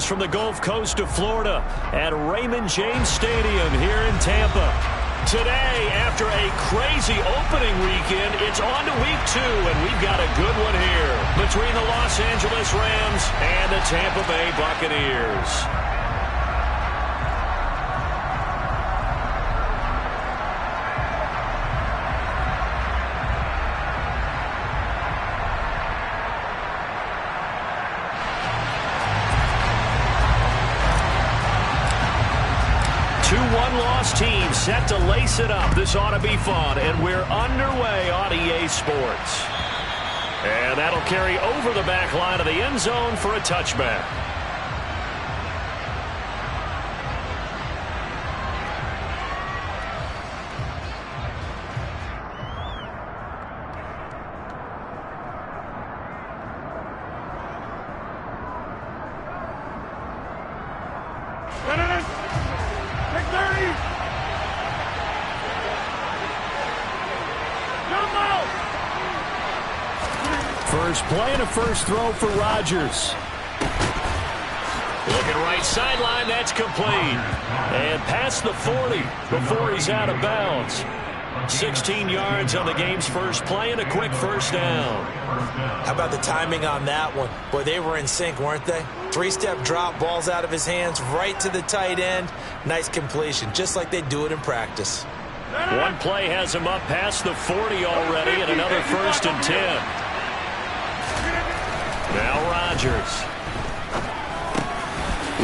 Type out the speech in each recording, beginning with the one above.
Eagles from the Gulf Coast of Florida at Raymond James Stadium here in Tampa. Today, after a crazy opening weekend, it's on to week 2, and we've got a good one here between the Los Angeles Rams and the Tampa Bay Buccaneers. One-loss team set to lace it up. This ought to be fun, and we're underway on EA Sports. And that'll carry over the back line of the end zone for a touchback. First play and a first throw for Rodgers. Looking right sideline, that's complete. And past the 40 before he's out of bounds. 16 yards on the game's first play and a quick first down. How about the timing on that one? Boy, they were in sync, weren't they? 3-step drop, balls out of his hands, right to the tight end. Nice completion, just like they do it in practice. One play has him up past the 40 already, and another 1st and 10. Now Rodgers.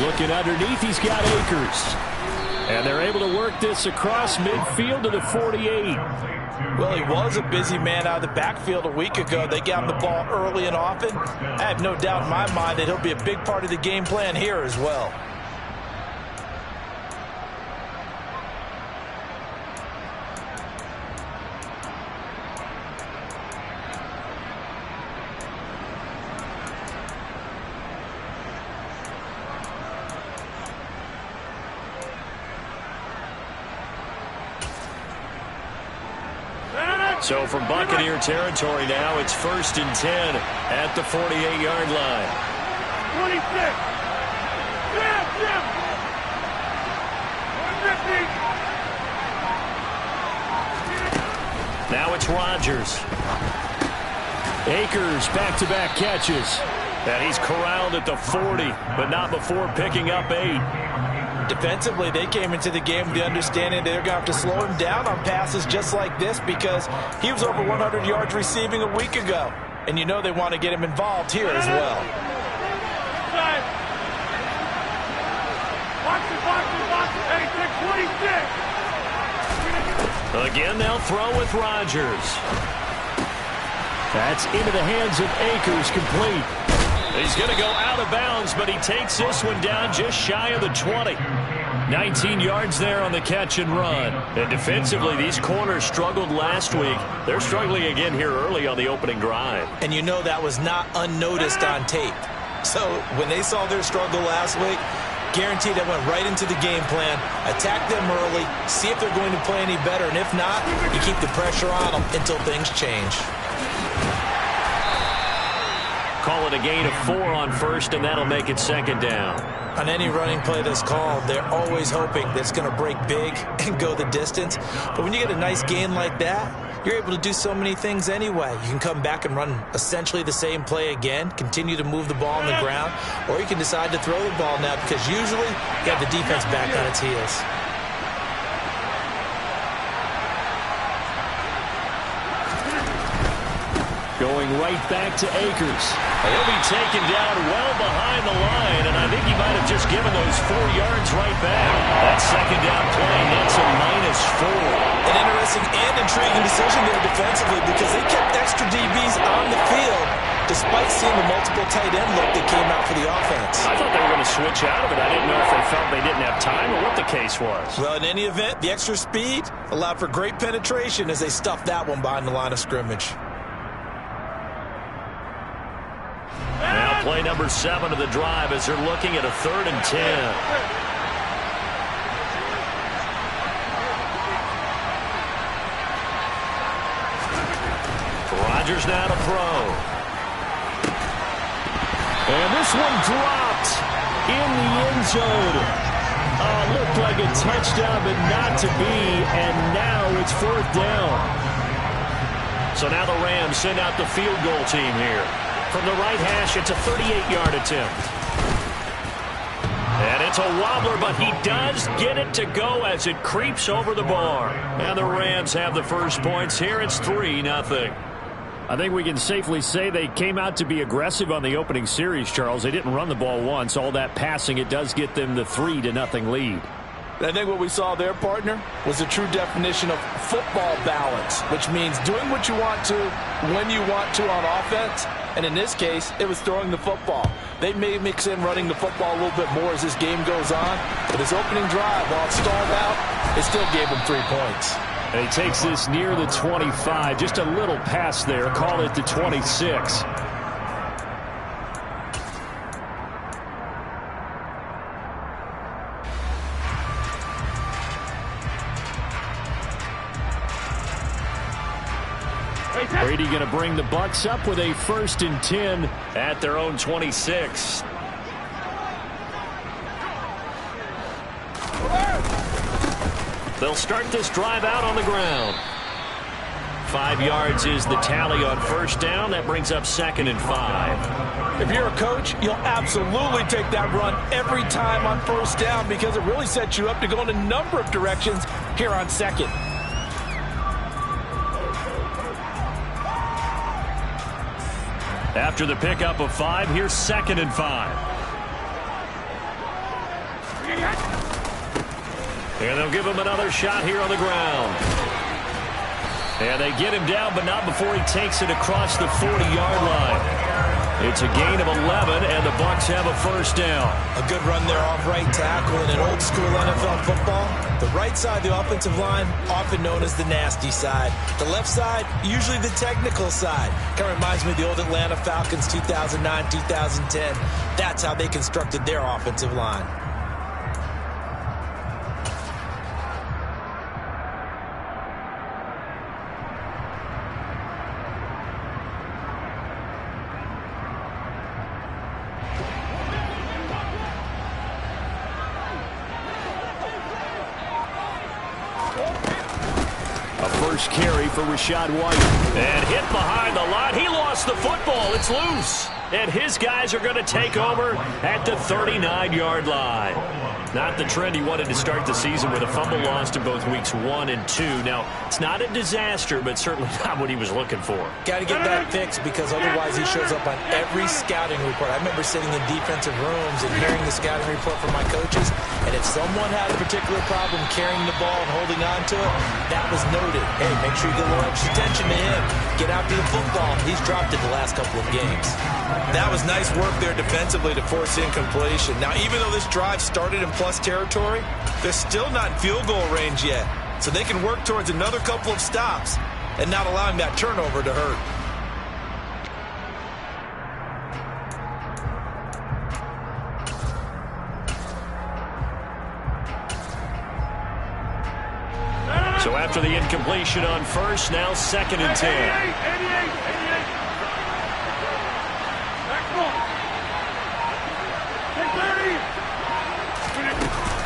Looking underneath, he's got Akers. And they're able to work this across midfield to the 48. Well, he was a busy man out of the backfield a week ago. They got him the ball early and often. I have no doubt in my mind that he'll be a big part of the game plan here as well. So from Buccaneer territory now, it's 1st and 10 at the 48-yard line. 26. Now it's Rodgers. Akers back-to-back catches. And he's corralled at the 40, but not before picking up 8. Defensively, they came into the game with the understanding they're going to have to slow him down on passes just like this because he was over 100 yards receiving a week ago. And you know they want to get him involved here as well. Again, they'll throw with Rodgers. That's into the hands of Akers, complete. He's going to go out of bounds, but he takes this one down just shy of the 20. 19 yards there on the catch and run. And defensively, these corners struggled last week. They're struggling again here early on the opening drive. And you know that was not unnoticed on tape. So when they saw their struggle last week, guaranteed that went right into the game plan. Attack them early, see if they're going to play any better, and if not, you keep the pressure on them until things change. Call it a gain of 4 on first, and that'll make it 2nd down. On any running play that's called, they're always hoping that it's going to break big and go the distance. But when you get a nice gain like that, you're able to do so many things anyway. You can come back and run essentially the same play again, continue to move the ball on the ground, or you can decide to throw the ball now because usually you have the defense back on its heels. Going right back to Akers. He'll be taken down well behind the line, and I think he might have just given those 4 yards right back. That 2nd down play nets a -4. An interesting and intriguing decision there defensively because they kept extra DBs on the field despite seeing the multiple tight end look that came out for the offense. I thought they were going to switch out of it. I didn't know if they felt they didn't have time or what the case was. Well, in any event, the extra speed allowed for great penetration as they stuffed that one behind the line of scrimmage. Now play number 7 of the drive as they're looking at a 3rd and 10. Rodgers now to throw. And this one dropped. in the end zone. Looked like a touchdown, but not to be, and now it's 4th down. So now the Rams send out the field goal team here. From the right hash, it's a 38-yard attempt. And it's a wobbler, but he does get it to go as it creeps over the bar. And the Rams have the first points here. It's 3-0. I think we can safely say they came out to be aggressive on the opening series, Charles. They didn't run the ball once. All that passing, it does get them the 3-0 lead. I think what we saw there, partner, was a true definition of football balance, which means doing what you want to when you want to on offense. And in this case, it was throwing the football. They may mix in running the football a little bit more as this game goes on. But his opening drive, while it stalled out, it still gave him 3 points. And he takes this near the 25. Just a little pass there. Call it the 26. Brady going to bring the Bucs up with a 1st and 10 at their own 26. They'll start this drive out on the ground. 5 yards is the tally on 1st down. That brings up 2nd and 5. If you're a coach, you'll absolutely take that run every time on 1st down because it really sets you up to go in a number of directions here on 2nd. After the pickup of 5, here's 2nd and 5. And they'll give him another shot here on the ground. And they get him down, but not before he takes it across the 40-yard line. It's a gain of 11, and the Bucs have a 1st down. A good run there off right tackle in an old-school NFL football. The right side of the offensive line, often known as the nasty side. The left side, usually the technical side. Kind of reminds me of the old Atlanta Falcons 2009, 2010. That's how they constructed their offensive line. Carry for Rachaad White. And hit behind the line. He lost the football. It's loose. And his guys are going to take over at the 39-yard line. Not the trend he wanted to start the season with a fumble lost in both weeks 1 and 2. Now, it's not a disaster, but certainly not what he was looking for. Got to get that fixed because otherwise he shows up on every scouting report. I remember sitting in defensive rooms and hearing the scouting report from my coaches, and if someone had a particular problem carrying the ball and holding on to it, that was noted. Hey, make sure you get a little extra attention to him. Get after the football. He's dropped it the last couple of games. That was nice work there defensively to force incompletion. Now, even though this drive started in plus territory, they're still not in field goal range yet. So they can work towards another couple of stops and not allowing that turnover to hurt. So after the incompletion on 1st, now 2nd and 10.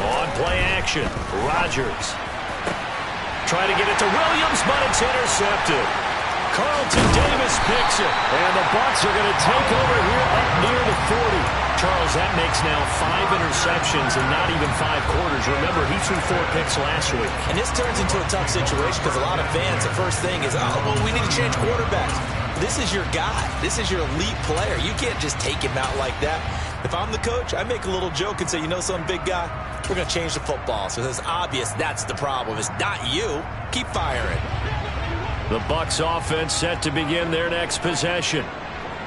On play action, Rodgers. Trying to get it to Williams, but it's intercepted. Carlton Davis picks it, and the Bucs are going to take over here up near the 40. Charles, that makes now 5 interceptions in not even 5 quarters. Remember, he threw 4 picks last week. And this turns into a tough situation because a lot of fans, the first thing is, oh, well, we need to change quarterbacks. This is your guy. This is your elite player. You can't just take him out like that. If I'm the coach, I make a little joke and say, you know something, big guy? We're going to change the football. So it's obvious that's the problem. It's not you. Keep firing. The Bucs offense set to begin their next possession.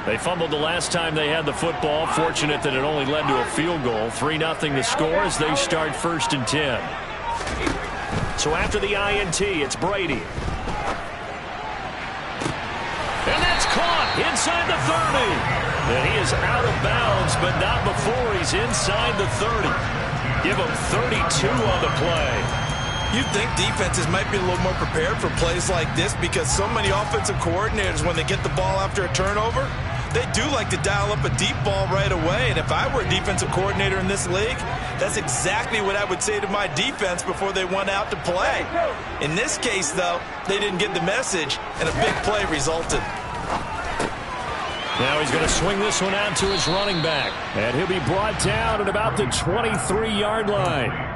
They fumbled the last time they had the football. Fortunate that it only led to a field goal. 3-0 the score as they start 1st and 10. So after the INT, it's Brady. And that's caught inside the 30. And he is out of bounds, but not before he's inside the 30. Give him 32 on the play. You'd think defenses might be a little more prepared for plays like this because so many offensive coordinators, when they get the ball after a turnover, They do like to dial up a deep ball right away, and if I were a defensive coordinator in this league, that's exactly what I would say to my defense before they went out to play. In this case, though, they didn't get the message, and a big play resulted. Now he's going to swing this one out to his running back, and he'll be brought down at about the 23-yard line.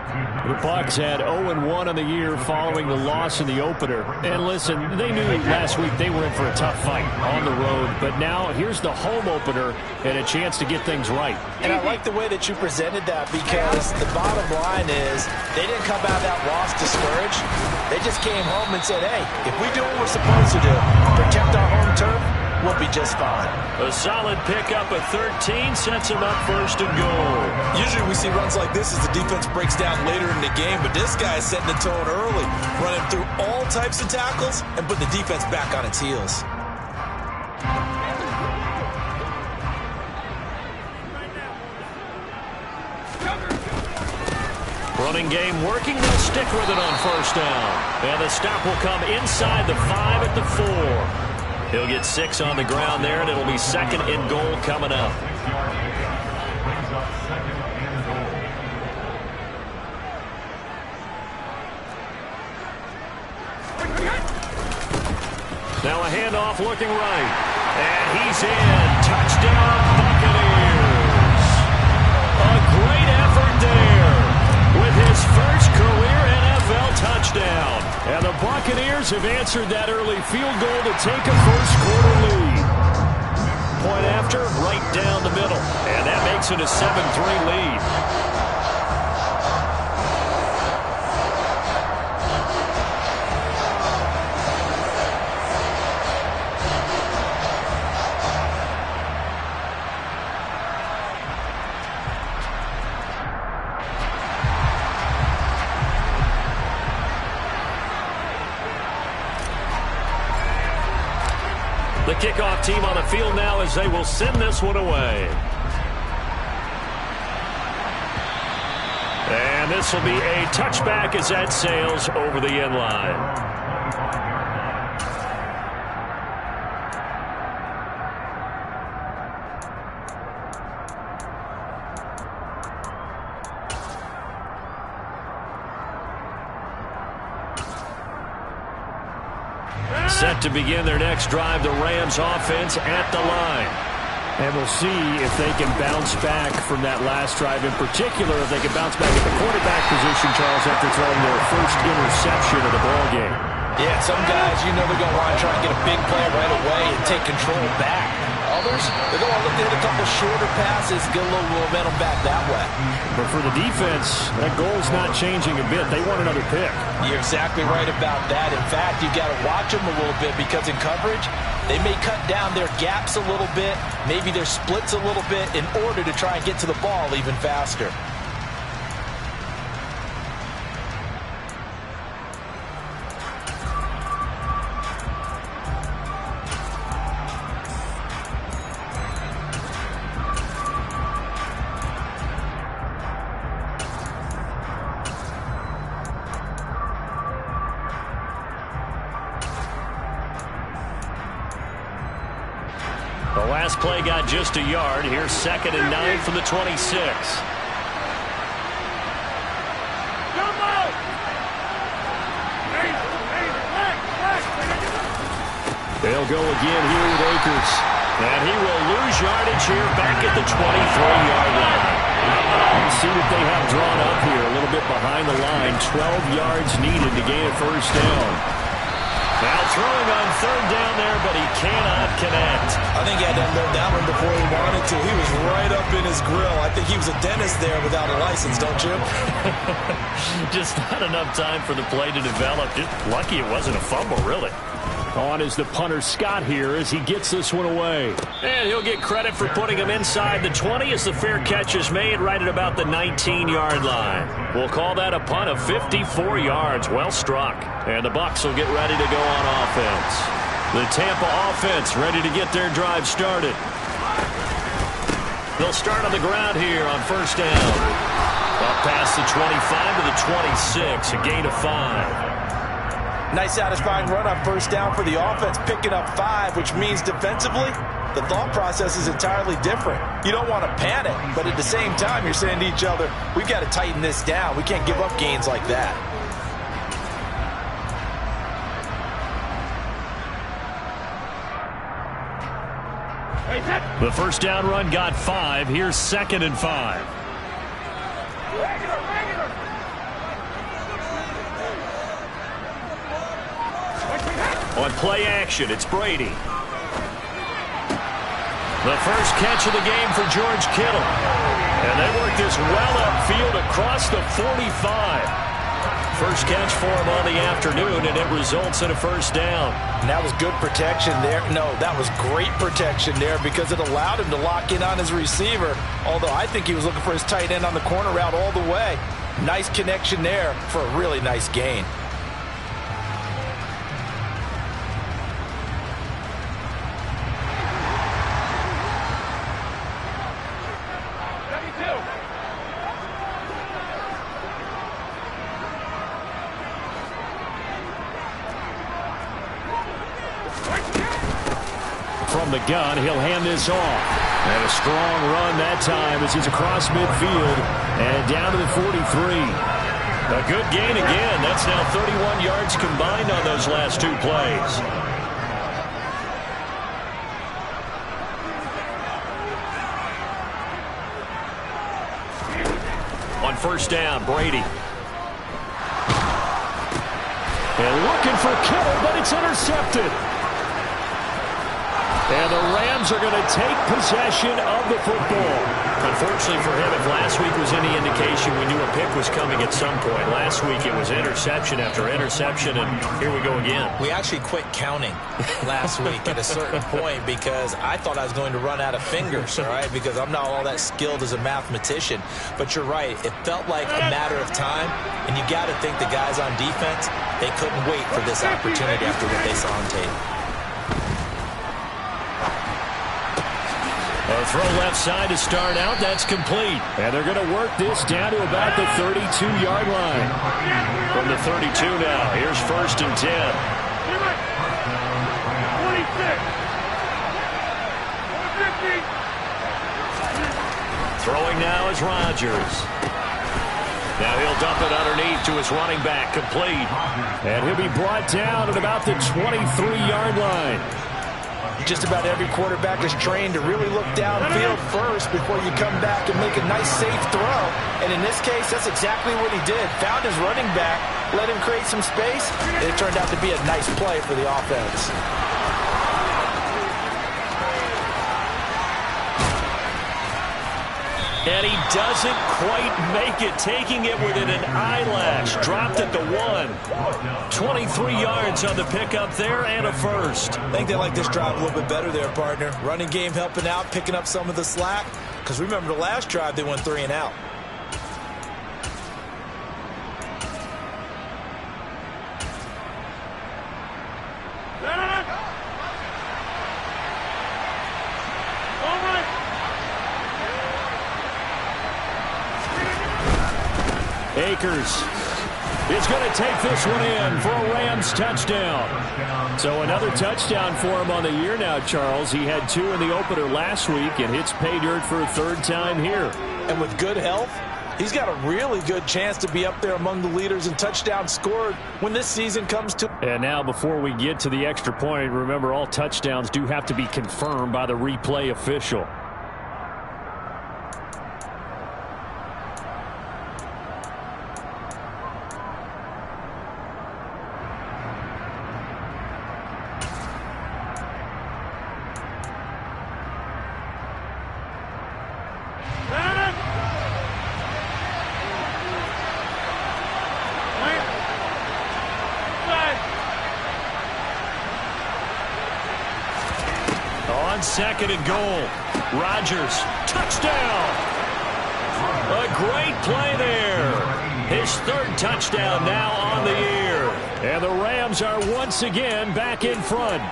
The Bucs had 0-1 on the year following the loss in the opener. And listen, they knew last week they were in for a tough fight on the road. But now here's the home opener and a chance to get things right. And I like the way that you presented that, because the bottom line is they didn't come out of that loss discouraged. They just came home and said, hey, if we do what we're supposed to do, protect our home turf, we'll be just fine. A solid pickup of 13 sets him up first and goal. Usually we see runs like this as the defense breaks down later in the game, but this guy is setting the tone early, running through all types of tackles and put the defense back on its heels. Running game working. They'll stick with it on first down. And the stop will come inside the 5 at the 4. He'll get 6 on the ground there, and it'll be second and goal coming up. Now a handoff looking right. And he's in. Touchdown, Buccaneers. A great effort there with his first career NFL touchdown. And the Buccaneers have answered that early field goal to take a first-quarter lead. Point after, right down the middle. And that makes it a 7-3 lead. The kickoff team on the field now as they will send this one away. And this will be a touchback as that sails over the end line. Set to begin their next drive, the Rams offense at the line. And we'll see if they can bounce back from that last drive. In particular, if they can bounce back at the quarterback position, Charles, after throwing their first interception of the ballgame. Yeah, some guys, you know they're going to want to try and get a big play right away and take control back. Others, they're going to look to hit a couple shorter passes, get a little momentum back that way. But for the defense, that goal's not changing a bit. They want another pick. You're exactly right about that. In fact, you've got to watch them a little bit, because in coverage, they may cut down their gaps a little bit, maybe their splits a little bit, in order to try and get to the ball even faster. The last play got just a yard. Here's 2nd and 9 from the 26. They'll go again here with Akers. And he will lose yardage here back at the 23-yard line. You see what they have drawn up here, a little bit behind the line. 12 yards needed to gain a first down. Now throwing on 3rd down there, but he cannot connect. I think he had to unload that one before he wanted to. He was right up in his grill. I think he was a dentist there without a license, don't you? Just not enough time for the play to develop. Just lucky it wasn't a fumble, really. On is the punter Scott here as he gets this one away. And he'll get credit for putting him inside the 20 as the fair catch is made right at about the 19-yard line. We'll call that a punt of 54 yards. Well struck. And the Bucs will get ready to go on offense. The Tampa offense ready to get their drive started. They'll start on the ground here on first down. Up past the 25 to the 26, a gain of 5. Nice satisfying run on first down for the offense, picking up 5, which means defensively, the thought process is entirely different. You don't want to panic, but at the same time, you're saying to each other, we've got to tighten this down. We can't give up gains like that. The first down run got 5. Here's 2nd and 5. On play action, it's Brady. The first catch of the game for George Kittle. And they work this well upfield across the 45. First catch for him on the afternoon, and it results in a first down. And that was good protection there. No, that was great protection there because it allowed him to lock in on his receiver, although I think he was looking for his tight end on the corner route all the way. Nice connection there for a really nice gain. From the gun, he'll hand this off. And a strong run that time as he's across midfield and down to the 43. A good gain again. That's now 31 yards combined on those last 2 plays. On first down, Brady. And looking for Kittle, but it's intercepted. And the Rams are going to take possession of the football. Unfortunately for him, if last week was any indication, we knew a pick was coming at some point. Last week it was interception after interception, and here we go again. We actually quit counting last week at a certain point because I thought I was going to run out of fingers, all right, because I'm not all that skilled as a mathematician. But you're right. It felt like a matter of time, and you got to think the guys on defense, they couldn't wait for this opportunity after what they saw on tape. A throw left side to start out. That's complete. And they're going to work this down to about the 32-yard line. From the 32 now, here's 1st and 10. 26. Throwing now is Rodgers. Now he'll dump it underneath to his running back, complete. And he'll be brought down at about the 23-yard line. Just about every quarterback is trained to really look downfield first before you come back and make a nice, safe throw. And in this case, that's exactly what he did. Found his running back, let him create some space, and it turned out to be a nice play for the offense. And he doesn't quite make it, taking it within an eyelash. Dropped at the 1. 23 yards on the pickup there and a first. I think they like this drive a little bit better there, partner. Running game helping out, picking up some of the slack. Because remember the last drive, they went 3 and out. Akers is going to take this one in for a Rams touchdown. So another touchdown for him on the year now, Charles. He had 2 in the opener last week and hits pay dirt for a 3rd time here. And with good health, he's got a really good chance to be up there among the leaders in touchdowns scored when this season comes to. And now before we get to the extra point, remember all touchdowns do have to be confirmed by the replay official. On 2nd and goal, Rodgers, touchdown! A great play there. His 3rd touchdown now on the year. And the Rams are once again back in front.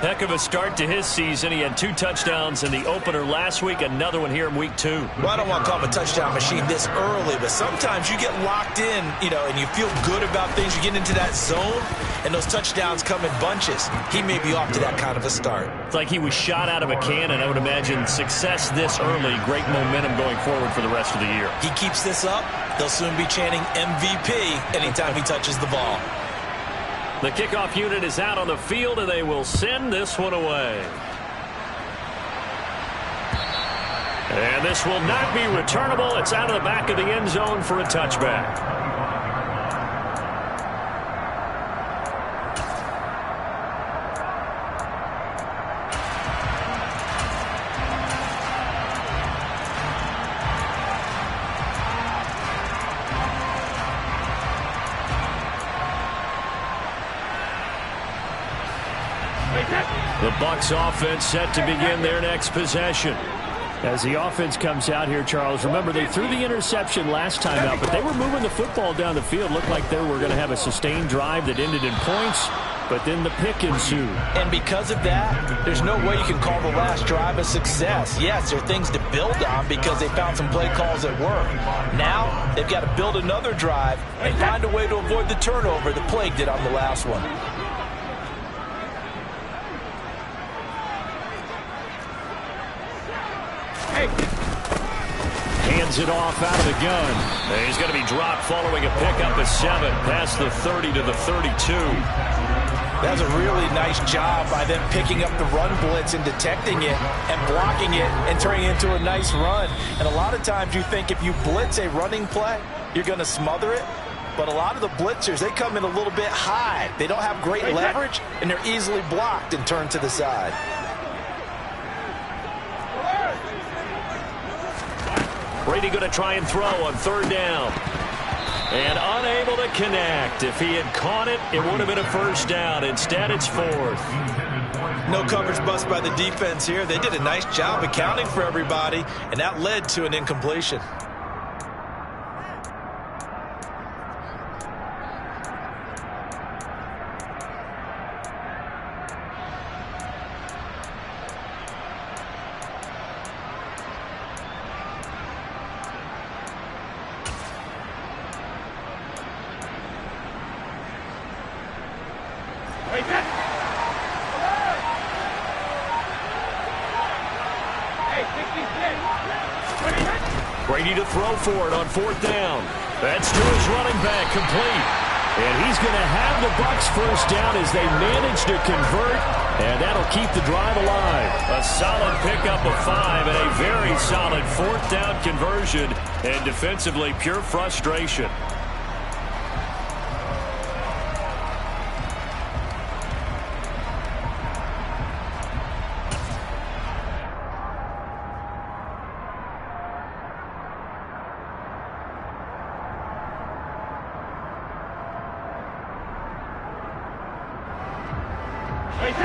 Heck of a start to his season. He had 2 touchdowns in the opener last week, another one here in week 2. Well, I don't want to call him a touchdown machine this early, but sometimes you get locked in, and you feel good about things. You get into that zone, and those touchdowns come in bunches. He may be off to that kind of a start. It's like he was shot out of a cannon. I would imagine success this early, great momentum going forward for the rest of the year. He keeps this up, they'll soon be chanting MVP anytime he touches the ball. The kickoff unit is out on the field, and they will send this one away. And this will not be returnable. It's out of the back of the end zone for a touchback. The Bucs offense set to begin their next possession. As the offense comes out here, Charles, remember they threw the interception last time out, but they were moving the football down the field. Looked like they were going to have a sustained drive that ended in points, but then the pick ensued. And because of that, there's no way you can call the last drive a success. Yes, there are things to build on because they found some play calls that work. Now, they've got to build another drive and find a way to avoid the turnover that plagued it on the last one. Hands it off out of the gun. And he's going to be dropped following a pickup of 7 past the 30 to the 32. That's a really nice job by them picking up the run blitz and detecting it and blocking it and turning it into a nice run. And a lot of times you think if you blitz a running play, you're going to smother it. But a lot of the blitzers, they come in a little bit high. They don't have great leverage, and they're easily blocked and turned to the side. Brady going to try and throw on 3rd down. And unable to connect. If he had caught it, it would have been a 1st down. Instead, it's 4th. No coverage bust by the defense here. They did a nice job accounting for everybody, and that led to an incompletion. Brady to throw for it on 4th down. That's to his running back, complete. And he's going to have the Bucs 1st down as they manage to convert, and that'll keep the drive alive. A solid pickup of 5 and a very solid 4th down conversion, and defensively pure frustration.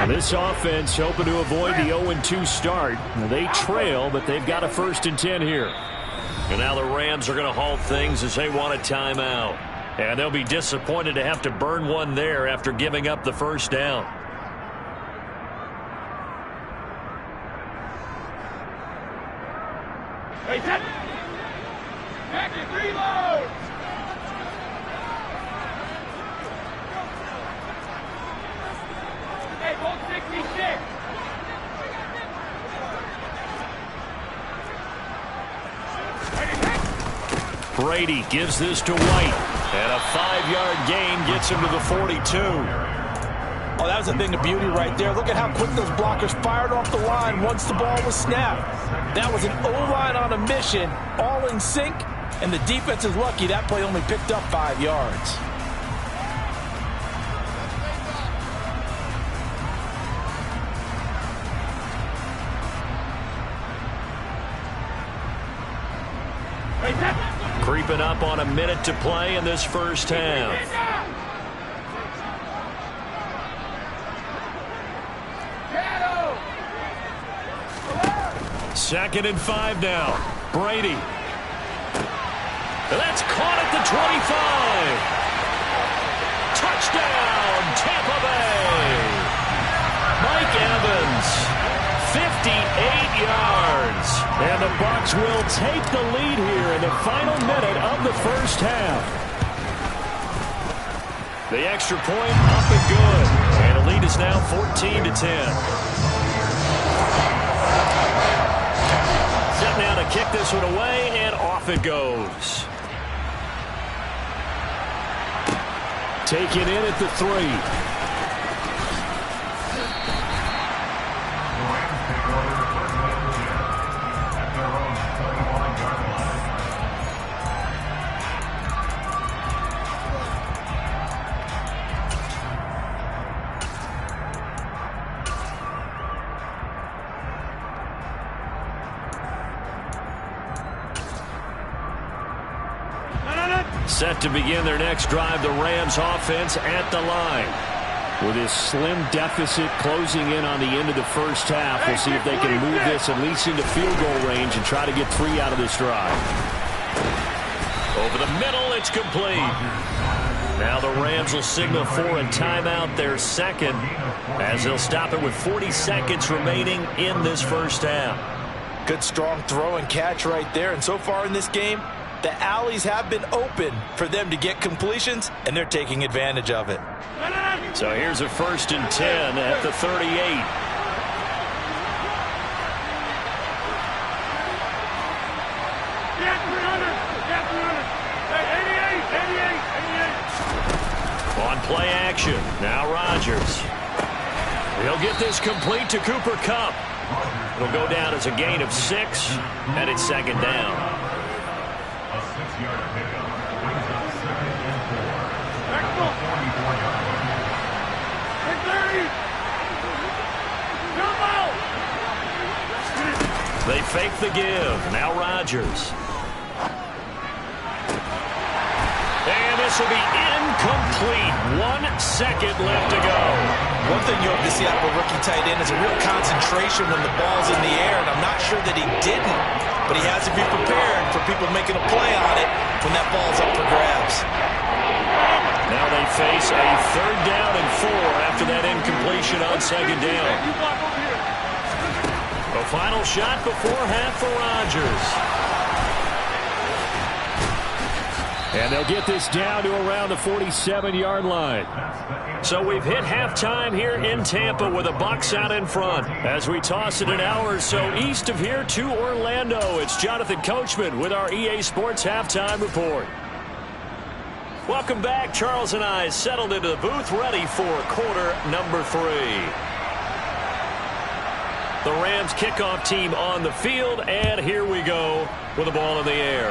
This offense hoping to avoid the 0-2 start. They trail, but they've got a 1st and 10 here. And now the Rams are going to halt things as they want a timeout. And they'll be disappointed to have to burn one there after giving up the 1st down. Back and reload! Hey, hold 66! Brady gives this to White. And a 5-yard gain gets him to the 42. Oh, that was a thing of beauty right there. Look at how quick those blockers fired off the line once the ball was snapped. That was an O-line on a mission, all in sync, and the defense is lucky that play only picked up 5 yards. Creeping up on a minute to play in this 1st half. 2nd and 5 now. Brady. That's caught at the 25. Touchdown, Tampa Bay. Mike Bucs will take the lead here in the final minute of the first half. The extra point up and good. And the lead is now 14-10. Set now to kick this one away, and off it goes. Taken in at the 3. Set to begin their next drive, the Rams offense at the line. With this slim deficit closing in on the end of the first half, we'll see if they can move this at least into field goal range and try to get 3 out of this drive. Over the middle, it's complete. Now the Rams will signal for a timeout, their second, as they'll stop it with 40 seconds remaining in this first half. Good strong throw and catch right there. And so far in this game, the alleys have been open for them to get completions, and they're taking advantage of it. So here's a 1st and 10 at the 38. On play action, now Rodgers. He'll get this complete to Cooper Kupp. It'll go down as a gain of 6, and it's 2nd down. They fake the give. Now Rodgers. And this will be incomplete. 1 second left to go. One thing you hope to see out of a rookie tight end is a real concentration when the ball's in the air, and I'm not sure that he didn't, but he has to be prepared for people making a play on it when that ball's up for grabs. Now they face a 3rd down and 4 after that incompletion on 2nd down. A final shot before half for Rodgers. And they'll get this down to around the 47-yard line. So we've hit halftime here in Tampa with the Bucs out in front. As we toss it an hour or so east of here to Orlando, it's Jonathan Coachman with our EA Sports Halftime Report. Welcome back. Charles and I settled into the booth ready for quarter number 3. The Rams kickoff team on the field, and here we go with the ball in the air.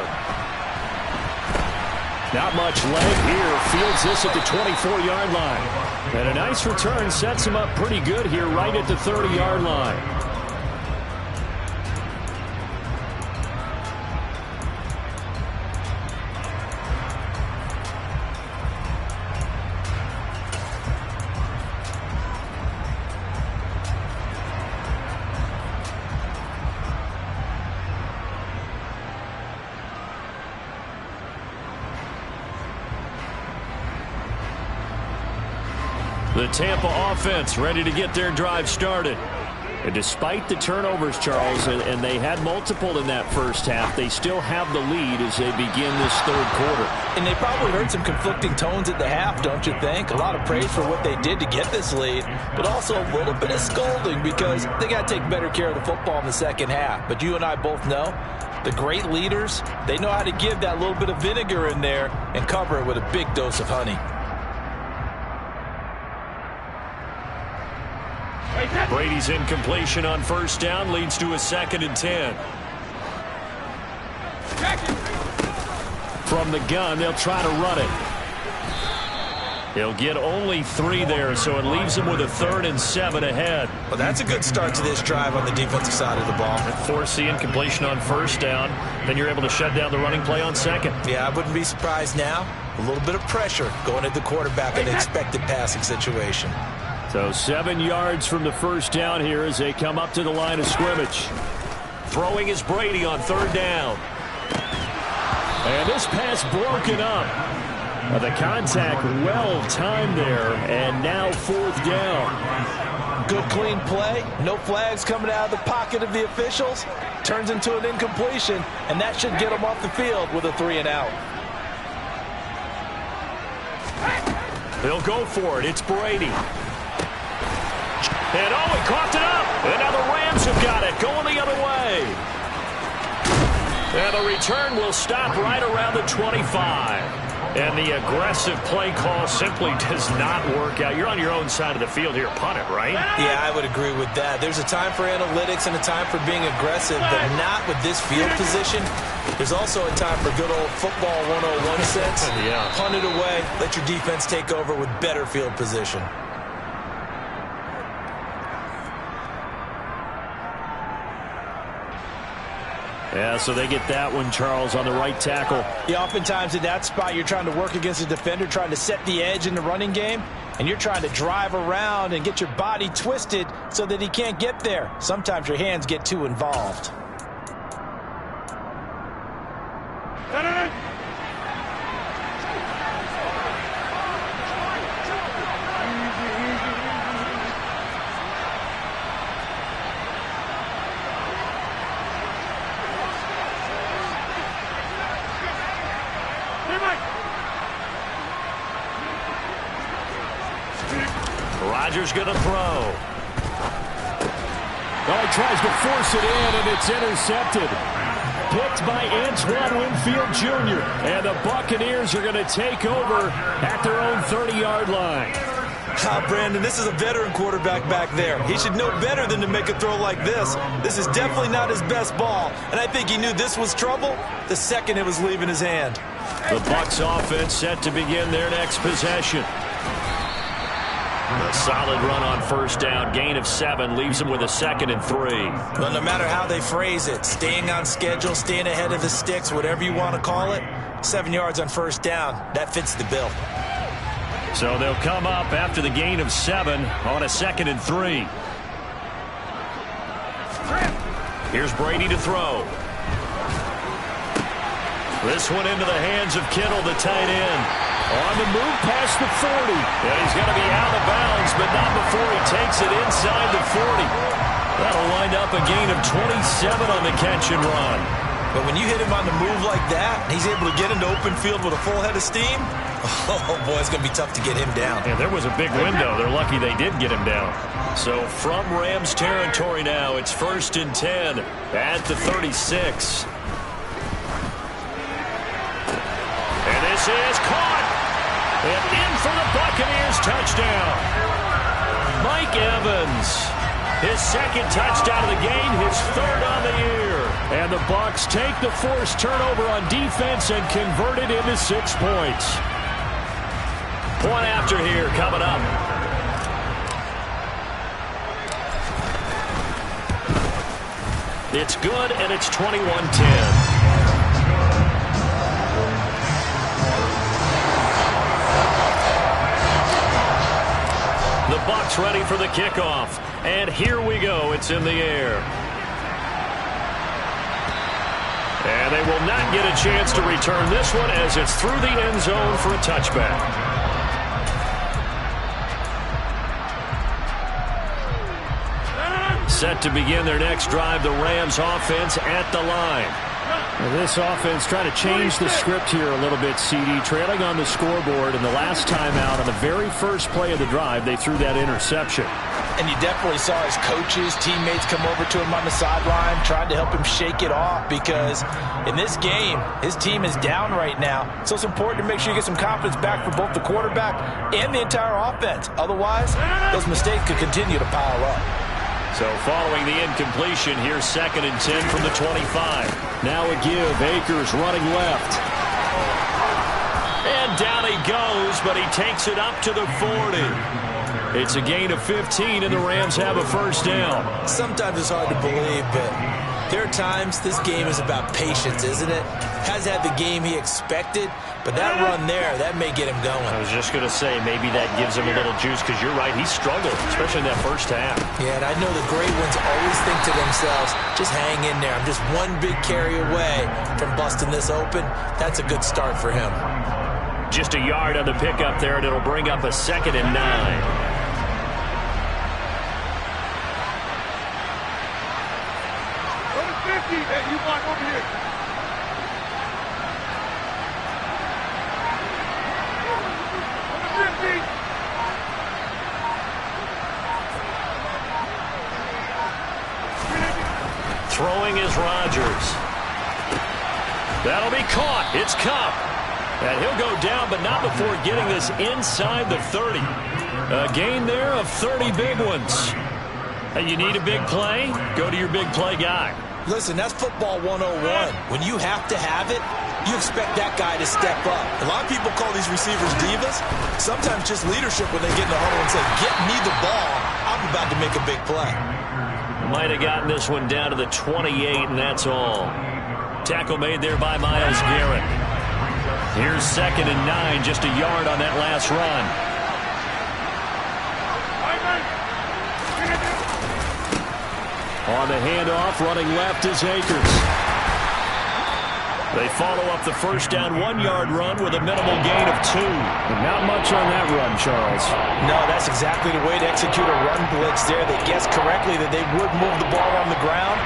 Not much leg here. Fields this at the 24-yard line. And a nice return sets him up pretty good here right at the 30-yard line. The Tampa offense ready to get their drive started. And despite the turnovers, Charles, and they had multiple in that first half, they still have the lead as they begin this 3rd quarter. And they probably heard some conflicting tones at the half, don't you think? A lot of praise for what they did to get this lead, but also a little bit of scolding because they got to take better care of the football in the second half. But you and I both know the great leaders, they know how to give that little bit of vinegar in there and cover it with a big dose of honey. Brady's incompletion on 1st down leads to a 2nd and 10. From the gun, they'll try to run it. He'll get only 3 there, so it leaves him with a 3rd and 7 ahead. Well, that's a good start to this drive on the defensive side of the ball. Force the incompletion on 1st down, then you're able to shut down the running play on 2nd. Yeah, I wouldn't be surprised now. A little bit of pressure going at the quarterback in an expected passing situation. So 7 yards from the 1st down here as they come up to the line of scrimmage. Throwing is Brady on 3rd down. And this pass broken up. The contact well timed there, and now 4th down. Good, clean play. No flags coming out of the pocket of the officials. Turns into an incompletion, and that should get them off the field with a 3-and-out. They'll go for it. It's Brady. And oh, he coughed it up. And now the Rams have got it. Going the other way. And the return will stop right around the 25. And the aggressive play call simply does not work out. You're on your own side of the field here. Punt it, right? Yeah, I would agree with that. There's a time for analytics and a time for being aggressive, but not with this field position. There's also a time for good old football 101 sense. Yeah. Punt it away. Let your defense take over with better field position. Yeah, so they get that one, Charles, on the right tackle. Yeah, oftentimes in that spot, you're trying to work against a defender, trying to set the edge in the running game, and you're trying to drive around and get your body twisted so that he can't get there. Sometimes your hands get too involved. Rodgers going to throw. Oh, he tries to force it in, and it's intercepted. Picked by Antoine Winfield Jr. And the Buccaneers are going to take over at their own 30-yard line. Brandon, this is a veteran quarterback back there. He should know better than to make a throw like this. This is definitely not his best ball, and I think he knew this was trouble the second it was leaving his hand. The Bucs offense set to begin their next possession. A solid run on first down. Gain of 7 leaves them with a 2nd and 3. Well, no matter how they phrase it, staying on schedule, staying ahead of the sticks, whatever you want to call it, 7 yards on first down, that fits the bill. So they'll come up after the gain of 7 on a 2nd and 3. Here's Brady to throw. This one into the hands of Kittle, the tight end. On the move past the 40. And he's going to be out of bounds, but not before he takes it inside the 40. That'll wind up a gain of 27 on the catch and run. But when you hit him on the move like that, and he's able to get into open field with a full head of steam, oh, boy, it's going to be tough to get him down. Yeah, there was a big window. They're lucky they did get him down. So from Rams territory now, it's 1st and 10 at the 36. And this is caught. And in for the Buccaneers touchdown. Mike Evans, his 2nd touchdown of the game, his 3rd on the year. And the Bucs take the forced turnover on defense and convert it into 6 points. Point after here coming up. It's good, and it's 21-10. The Bucs ready for the kickoff. And here we go. It's in the air. And they will not get a chance to return this one as it's through the end zone for a touchback. Set to begin their next drive, the Rams offense at the line. Well, this offense trying to change the script here a little bit, CD. Trailing on the scoreboard, and the last time out on the very first play of the drive, they threw that interception. And you definitely saw his coaches, teammates come over to him on the sideline, trying to help him shake it off, because in this game, his team is down right now. So it's important to make sure you get some confidence back for both the quarterback and the entire offense. Otherwise, those mistakes could continue to pile up. So following the incompletion, here's 2nd and 10 from the 25. Now a give. Akers running left. And down he goes, but he takes it up to the 40. It's a gain of 15, and the Rams have a first down. Sometimes it's hard to believe, but there are times this game is about patience, isn't it? Has had the game he expected, but that run there, that may get him going. I was just going to say, maybe that gives him a little juice, because you're right, he struggled, especially in that first half. Yeah, and I know the great ones always think to themselves, just hang in there. I'm just one big carry away from busting this open. That's a good start for him. Just a yard on the pickup there, and it'll bring up a 2nd and 9. Hey, you walk over here. Over 50. Throwing is Rodgers. That'll be caught. It's Cup. And he'll go down, but not before getting this inside the 30. A gain there of 30 big ones. And you need a big play? Go to your big play guy. Listen, that's football 101. When you have to have it, you expect that guy to step up. A lot of people call these receivers divas. Sometimes just leadership when they get in the huddle and say, get me the ball. I'm about to make a big play. Might have gotten this one down to the 28, and that's all. Tackle made there by Myles Garrett. Here's 2nd and 9, just a yard on that last run. On the handoff, running left is Akers. They follow up the first down 1-yard run with a minimal gain of 2. And not much on that run, Charles. No, that's exactly the way to execute a run blitz there. They guessed correctly that they would move the ball on the ground,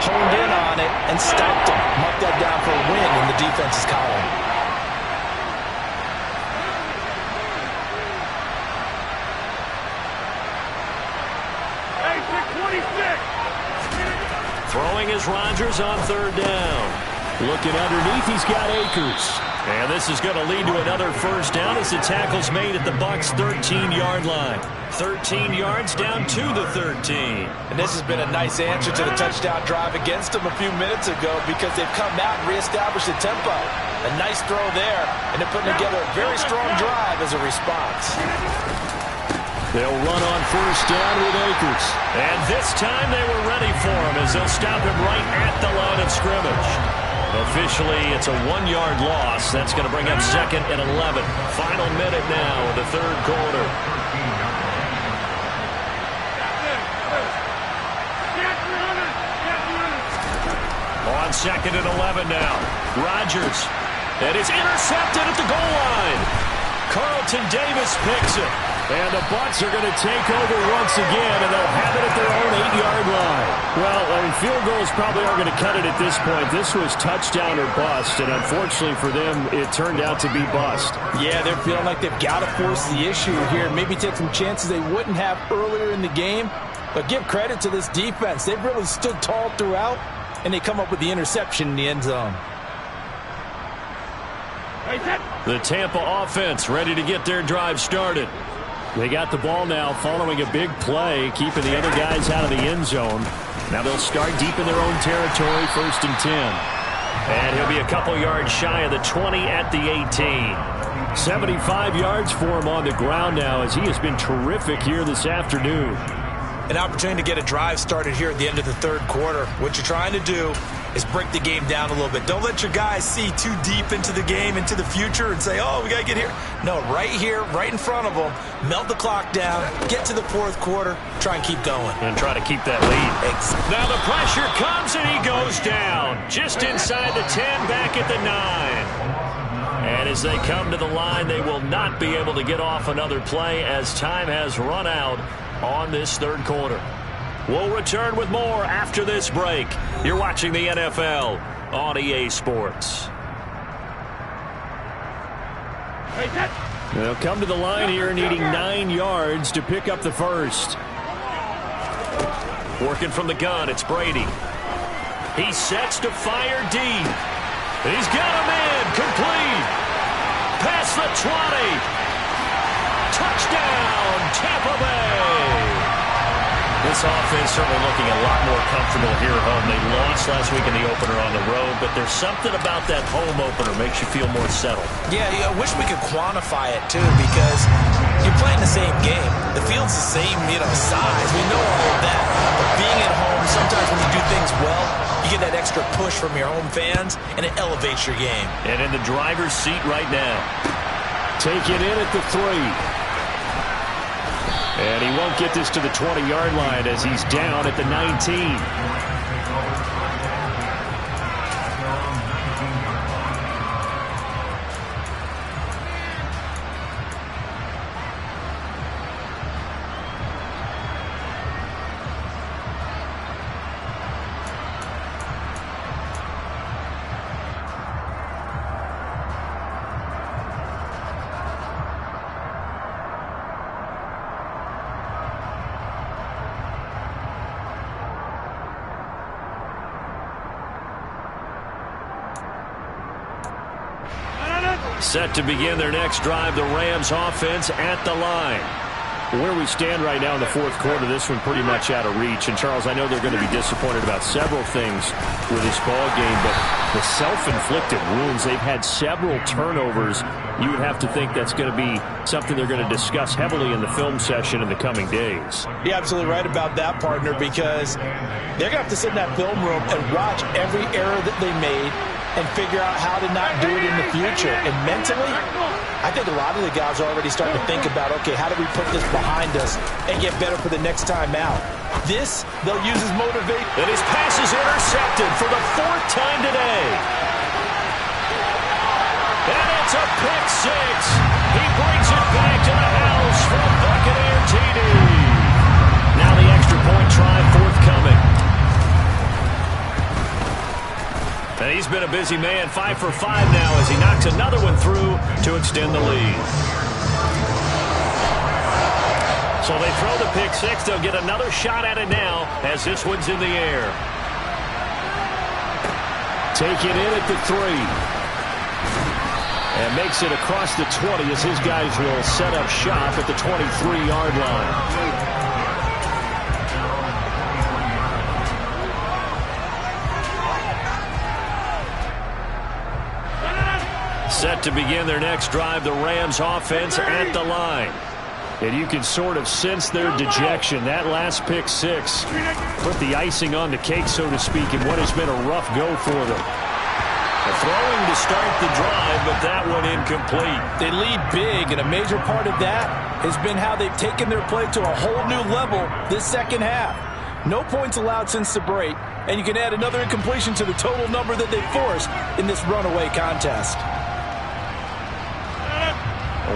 honed in on it, and stopped them. Marked that down for a win in the defense's column. Hey, 626. Throwing is Rodgers on 3rd down. Looking underneath, he's got Akers. And this is going to lead to another first down as the tackle's made at the Bucs' 13-yard line. 13 yards down to the 13. And this has been a nice answer to the touchdown drive against them a few minutes ago because they've come out and reestablished the tempo. A nice throw there, and they're putting together a very strong drive as a response. They'll run on first down with Akers. And this time they were ready for him as they'll stop him right at the line of scrimmage. Officially, it's a 1-yard loss. That's going to bring up 2nd and 11. Final minute now of the 3rd quarter. On 2nd and 11 now. Rodgers. And it's intercepted at the goal line. Carlton Davis picks it. And the Bucs are going to take over once again, and they'll have it at their own 8-yard line. Well, I mean, field goals probably aren't going to cut it at this point. This was touchdown or bust, and unfortunately for them, it turned out to be bust. Yeah, they're feeling like they've got to force the issue here. Maybe take some chances they wouldn't have earlier in the game. But give credit to this defense. They've really stood tall throughout, and they come up with the interception in the end zone. The Tampa offense ready to get their drive started. They got the ball now following a big play, keeping the other guys out of the end zone. Now they'll start deep in their own territory, 1st and 10. And he'll be a couple yards shy of the 20 at the 18. 75 yards for him on the ground now as he has been terrific here this afternoon. An opportunity to get a drive started here at the end of the 3rd quarter. What you're trying to do is break the game down a little bit. Don't let your guys see too deep into the game, into the future, and say, oh, we got to get here. No, right here, right in front of them, melt the clock down, get to the 4th quarter, try and keep going. And try to keep that lead. Now the pressure comes, and he goes down. Just inside the 10, back at the 9. And as they come to the line, they will not be able to get off another play as time has run out on this 3rd quarter. We'll return with more after this break. You're watching the NFL on EA Sports. They'll come to the line here needing 9 yards to pick up the first. Working from the gun, it's Brady. He sets to fire deep. He's got a man complete. Past the 20. Touchdown, Tampa Bay. This offense certainly looking a lot more comfortable here at home. They lost last week in the opener on the road, but there's something about that home opener makes you feel more settled. Yeah, I wish we could quantify it, too, because you're playing the same game. The field's the same, size. We know all of that. But being at home, sometimes when you do things well, you get that extra push from your home fans, and it elevates your game. And in the driver's seat right now. Take it in at the 3. And he won't get this to the 20-yard line as he's down at the 19. Set to begin their next drive, the Rams offense at the line. Where we stand right now in the fourth quarter, this one pretty much out of reach. And, Charles, I know they're going to be disappointed about several things with this ball game, but the self-inflicted wounds, they've had several turnovers. You would have to think that's going to be something they're going to discuss heavily in the film session in the coming days. You're absolutely right about that, partner, because they're going to have to sit in that film room and watch every error that they made and figure out how to not do it in the future. And mentally, I think a lot of the guys are already starting to think about, okay, how do we put this behind us and get better for the next time out? This, they'll use as motivation. And his pass is intercepted for the fourth time today. And it's a pick six. He brings it back to the house for a Buccaneer TD. Now the extra point try forthcoming. And he's been a busy man, 5 for 5 now as he knocks another one through to extend the lead. So they throw the pick six. They'll get another shot at it now as this one's in the air. Take it in at the 3. And makes it across the 20 as his guys will set up shop at the 23-yard line. Set to begin their next drive, the Rams offense at the line. And you can sort of sense their dejection. That last pick six put the icing on the cake, so to speak, in what has been a rough go for them. Throwing to start the drive, but that one incomplete. They lead big, and a major part of that has been how they've taken their play to a whole new level this second half. No points allowed since the break, and you can add another incompletion to the total number that they forced in this runaway contest.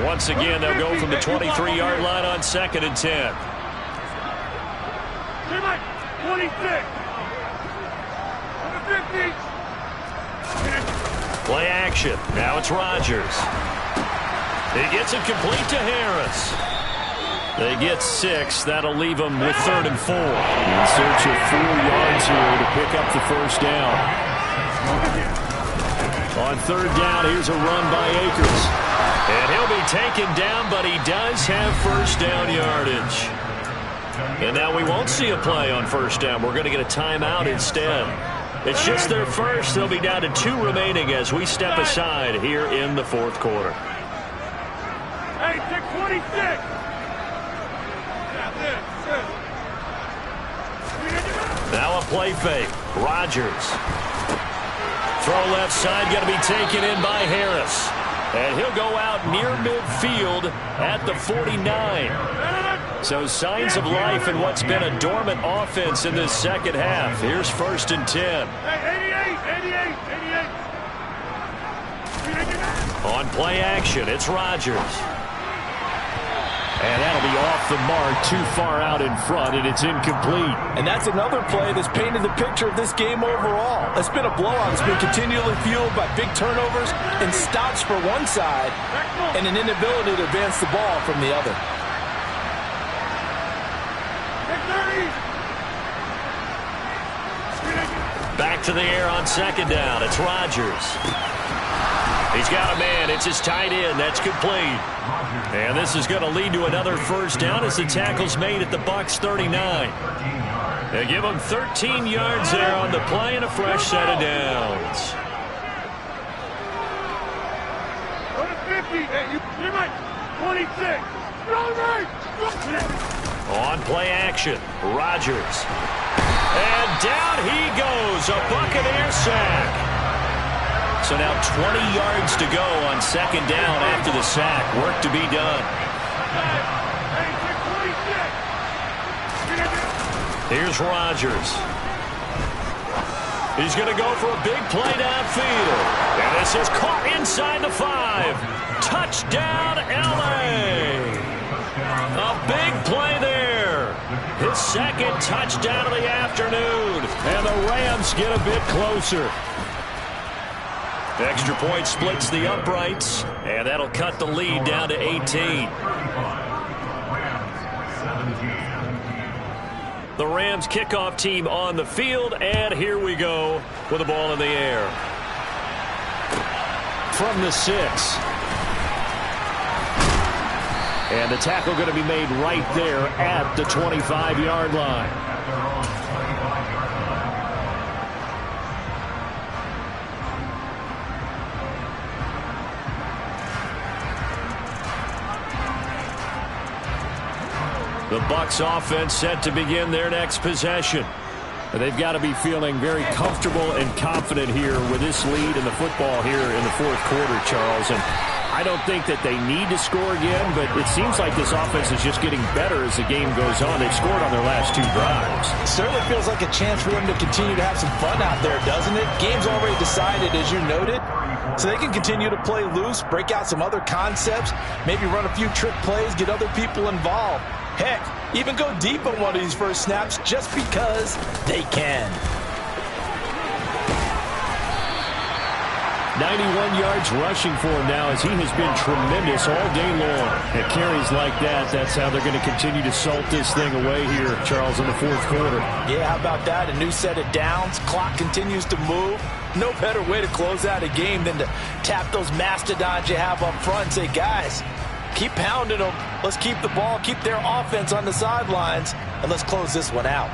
Once again, they'll go from the 23-yard line on 2nd and 10. 26. Play action. Now it's Rodgers. He gets it complete to Harris. They get 6. That'll leave them with 3rd and 4. In search of 4 yards here to pick up the first down. On 3rd down, here's a run by Akers. And he'll be taken down, but he does have first down yardage. And now we won't see a play on first down. We're going to get a timeout instead. It's just their first. They'll be down to 2 remaining as we step aside here in the fourth quarter. Hey, 26. Now a play fake. Rodgers. Throw left side, going to be taken in by Harris. And he'll go out near midfield at the 49. So signs of life in what's been a dormant offense in this second half. Here's 1st and 10. 88. On play action, it's Rodgers. And that'll be off the mark, too far out in front, and it's incomplete. And that's another play that's painted the picture of this game overall. It's been a blowout. It's been continually fueled by big turnovers and stops for one side and an inability to advance the ball from the other. Back to the air on 2nd down. It's Rodgers. He's got a man. It's his tight end. That's complete. And this is going to lead to another first down as the tackle's made at the Bucs 39. They give him 13 yards there on the play and a fresh set of downs. 26. On play action, Rodgers. And down he goes, a Buccaneer sack. So now 20 yards to go on 2nd down after the sack. Work to be done. Here's Rodgers. He's going to go for a big play downfield. And this is caught inside the 5. Touchdown, L.A. A big play there. His 2nd touchdown of the afternoon. And the Rams get a bit closer. Extra point splits the uprights, and that'll cut the lead down to 18. The Rams kickoff team on the field, and here we go with the ball in the air. from the 6. And the tackle going to be made right there at the 25-yard line. The Bucs offense set to begin their next possession. They've got to be feeling very comfortable and confident here with this lead in the football here in the fourth quarter, Charles. And I don't think that they need to score again, but it seems like this offense is just getting better as the game goes on. They've scored on their last 2 drives. It certainly feels like a chance for them to continue to have some fun out there, doesn't it? Game's already decided, as you noted, so they can continue to play loose, break out some other concepts, maybe run a few trick plays, get other people involved. Heck, even go deep on one of these first snaps just because they can. 91 yards rushing for him now as he has been tremendous all day long. At carries like that, that's how they're going to continue to salt this thing away here, Charles, in the fourth quarter. Yeah, how about that? A new set of downs. Clock continues to move. No better way to close out a game than to tap those mastodons you have up front and say, guys, keep pounding them. Let's keep the ball, keep their offense on the sidelines, and let's close this one out.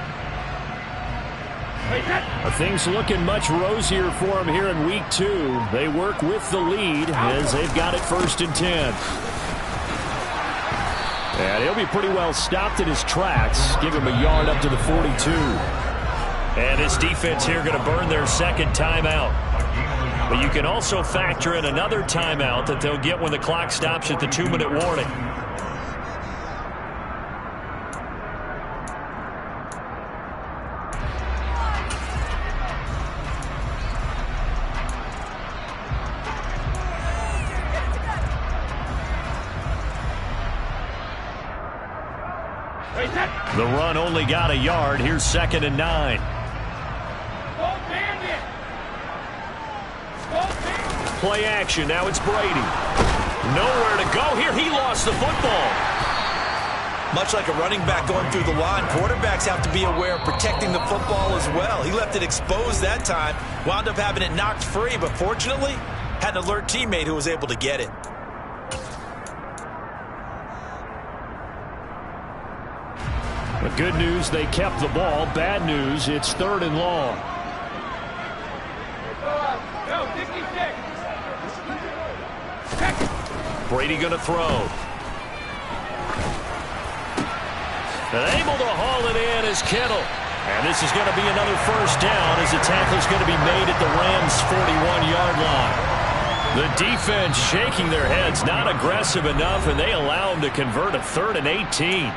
Things looking much rosier for them here in week 2. They work with the lead as they've got it 1st and 10. And he'll be pretty well stopped in his tracks. Give him a yard up to the 42. And this defense here going to burn their second timeout. But you can also factor in another timeout that they'll get when the clock stops at the 2-minute warning. The run only got a yard. Here's 2nd and 9. Play action. Now it's Brady. Nowhere to go here. He lost the football. Much like a running back going through the line, quarterbacks have to be aware of protecting the football as well. He left it exposed that time, wound up having it knocked free, but fortunately had an alert teammate who was able to get it. The good news, they kept the ball. Bad news, it's 3rd and long. Brady going to throw. And able to haul it in is Kittle. And this is going to be another 1st down as the tackle is going to be made at the Rams' 41-yard line. The defense shaking their heads, not aggressive enough, and they allow them to convert a 3rd and 18.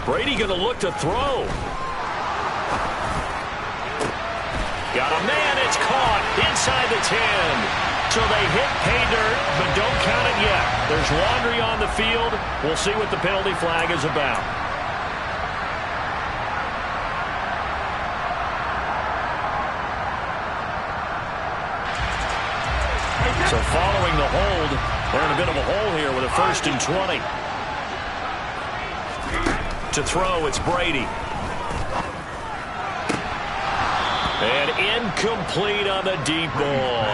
Brady going to look to throw. Got a man, it's caught inside the 10. So they hit pay dirt, but don't count it yet. There's laundry on the field. We'll see what the penalty flag is about. So following the hold, they're in a bit of a hole here with a 1st and 20. To throw, it's Brady. And incomplete on the deep ball.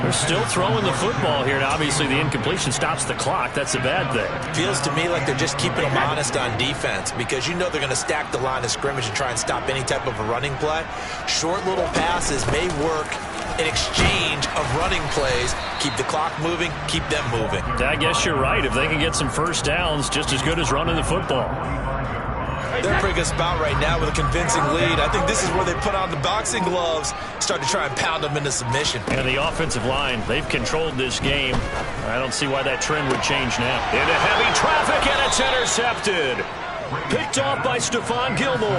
They're still throwing the football here, and obviously the incompletion stops the clock. That's a bad thing. Feels to me like they're just keeping them honest on defense because you know they're going to stack the line of scrimmage and try and stop any type of a running play. Short little passes may work in exchange of running plays. Keep the clock moving, keep them moving. I guess you're right. If they can get some 1st downs, just as good as running the football. They're in a pretty good spot right now with a convincing lead. I think this is where they put on the boxing gloves, start to try and pound them into submission. And the offensive line, they've controlled this game. I don't see why that trend would change now. Into heavy traffic, and it's intercepted. Picked off by Stephon Gilmore.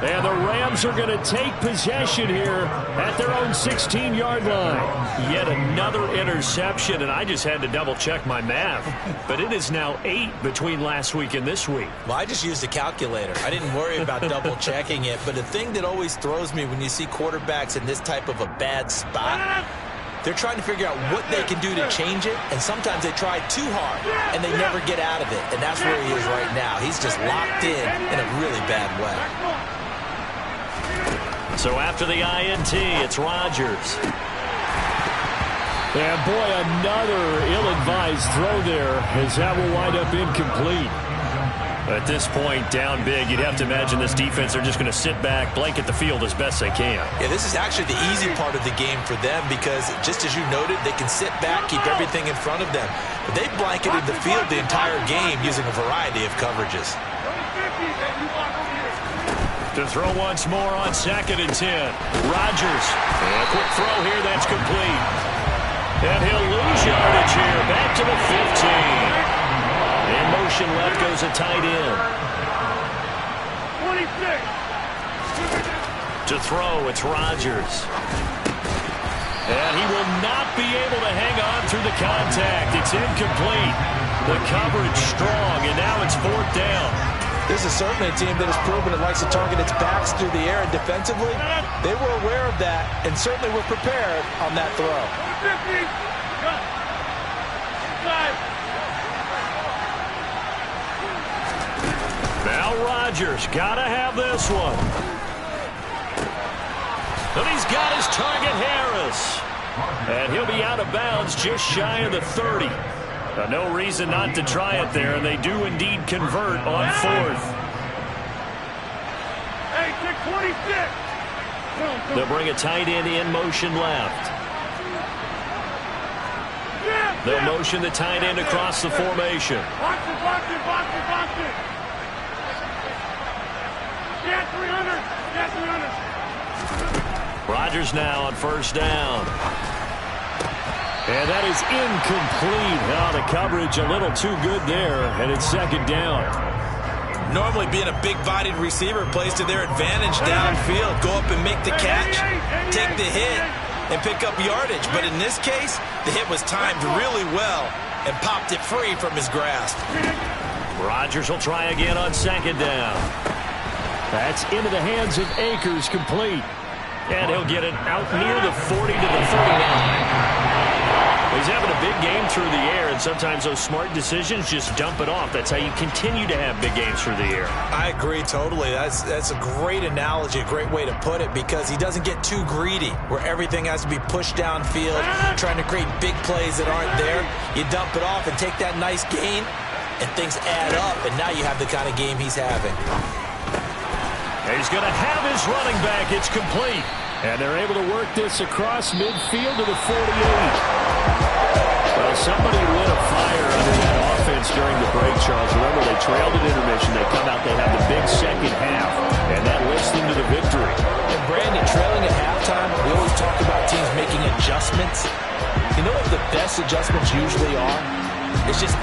And the Rams are going to take possession here at their own 16-yard line. Yet another interception, and I just had to double-check my math. But it is now 8 between last week and this week. Well, I just used a calculator. I didn't worry about double-checking it. But the thing that always throws me when you see quarterbacks in this type of a bad spot They're trying to figure out what they can do to change it, and sometimes they try too hard, and they never get out of it, and that's where he is right now. He's just locked in a really bad way. So after the INT, it's Rodgers. And boy, another ill-advised throw there, as that will wind up incomplete. At this point, down big, you'd have to imagine this defense are just going to sit back, blanket the field as best they can. Yeah, this is actually the easy part of the game for them because, just as you noted, they can sit back, keep everything in front of them. But they blanketed the field the entire game using a variety of coverages. To throw once more on 2nd and 10. Rodgers. And a quick throw here, that's complete. And he'll lose yardage here, back to the 15. In motion left goes a tight end. 26. To throw, it's Rodgers. And he will not be able to hang on through the contact. It's incomplete. The coverage strong, and now it's 4th down. This is certainly a team that has proven it likes to target its backs through the air, and defensively, they were aware of that and certainly were prepared on that throw. 50. Now Rodgers, gotta have this one. And he's got his target, Harris. And he'll be out of bounds just shy of the 30. No reason not to try it there, and they do indeed convert on 4th. Hey, 26. They'll bring a tight end in motion left. They'll motion the tight end across the formation. Box it, box it, box it, box it. Yeah, 300. Yeah, 300. Rodgers now on 1st down. And that is incomplete. Now the coverage a little too good there, and it's 2nd down. Normally being a big-bodied receiver plays to their advantage downfield. Go up and make the catch, take the hit, and pick up yardage. But in this case, the hit was timed really well and popped it free from his grasp. Rodgers will try again on 2nd down. That's into the hands of Akers, complete. And he'll get it out near the 40 to the 39. He's having a big game through the air, and sometimes those smart decisions just dump it off. That's how you continue to have big games through the air. I agree totally. That's a great analogy, a great way to put it, because he doesn't get too greedy where everything has to be pushed downfield, trying to create big plays that aren't there. You dump it off and take that nice gain, and things add up, and now you have the kind of game he's having. He's going to have his running back. It's complete. And they're able to work this across midfield to the 48. Well, somebody lit a fire under that offense during the break, Charles. Remember, they trailed at intermission. They come out, they have the big second half, and that lifts them to the victory. And Brandon, trailing at halftime, we always talk about teams making adjustments. You know what the best adjustments usually are? It's just